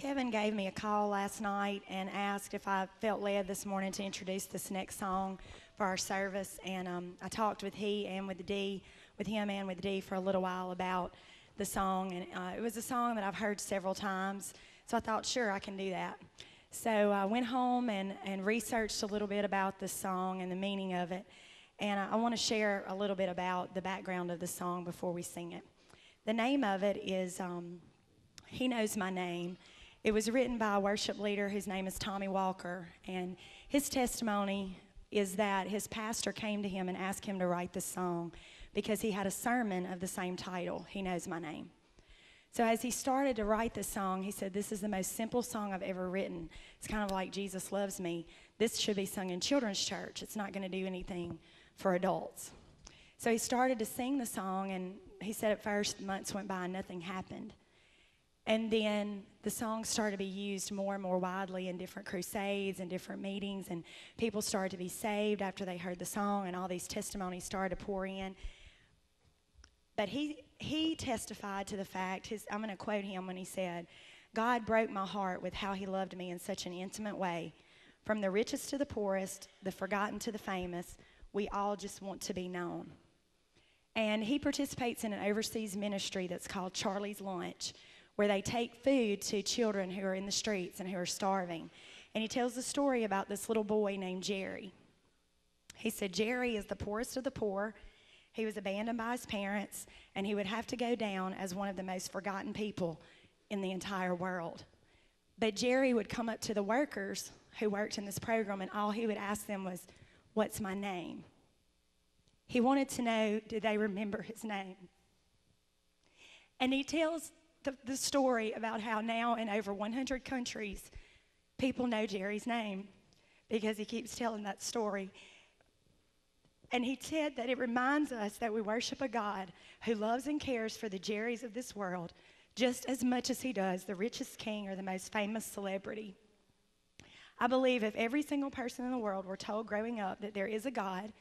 Kevin gave me a call last night and asked if I felt led this morning to introduce this next song for our service. And I talked with him and with Dee for a little while about the song. And it was a song that I've heard several times. So I thought, sure, I can do that. So I went home and researched a little bit about this song and the meaning of it. And I want to share a little bit about the background of the song before we sing it. The name of it is He Knows My Name. It was written by a worship leader whose name is Tommy Walker, and his testimony is that his pastor came to him and asked him to write this song because he had a sermon of the same title, He Knows My Name. So as he started to write this song, he said, this is the most simple song I've ever written. It's kind of like Jesus Loves Me. This should be sung in children's church. It's not going to do anything for adults. So he started to sing the song, and he said at first months went by and nothing happened. And then the song started to be used more and more widely in different crusades and different meetings, and people started to be saved after they heard the song, and all these testimonies started to pour in. But he testified to the fact, I'm going to quote him when he said, God broke my heart with how he loved me in such an intimate way. From the richest to the poorest, the forgotten to the famous, we all just want to be known. And he participates in an overseas ministry that's called Charlie's Lunch, where they take food to children who are in the streets and who are starving. And he tells the story about this little boy named Jerry. He said, Jerry is the poorest of the poor. He was abandoned by his parents, and he would have to go down as one of the most forgotten people in the entire world. But Jerry would come up to the workers who worked in this program, and all he would ask them was, what's my name? He wanted to know, did they remember his name? And he tells the story about how now in over 100 countries, people know Jerry's name because he keeps telling that story. And he said that it reminds us that we worship a God who loves and cares for the Jerrys of this world just as much as he does the richest king or the most famous celebrity. I believe if every single person in the world were told growing up that there is a God,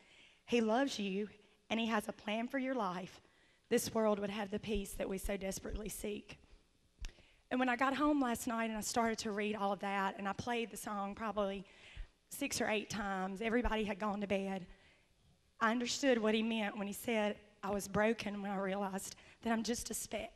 he loves you, and he has a plan for your life, this world would have the peace that we so desperately seek. And when I got home last night and I started to read all of that, and I played the song probably 6 or 8 times, everybody had gone to bed, I understood what he meant when he said, I was broken when I realized that I'm just a speck.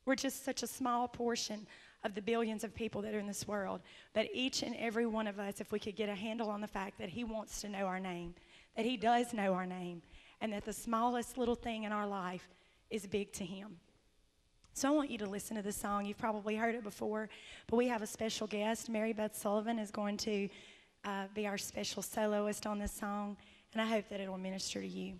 We're just such a small portion of the billions of people that are in this world. But each and every one of us, if we could get a handle on the fact that he wants to know our name, that he does know our name, and that the smallest little thing in our life is big to him. So I want you to listen to this song. You've probably heard it before, but we have a special guest. Beth Sullivan is going to be our special soloist on this song, and I hope that it will minister to you.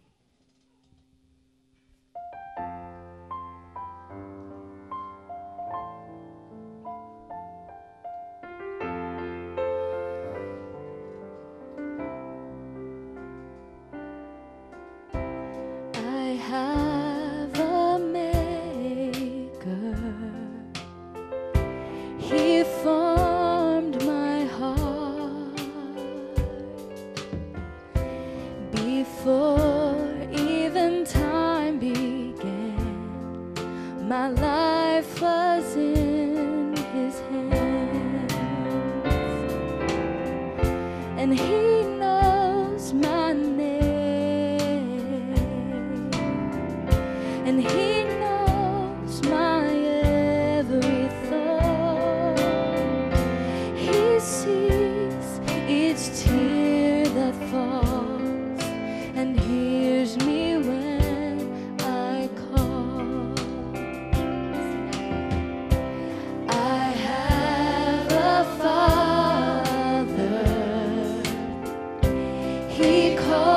He called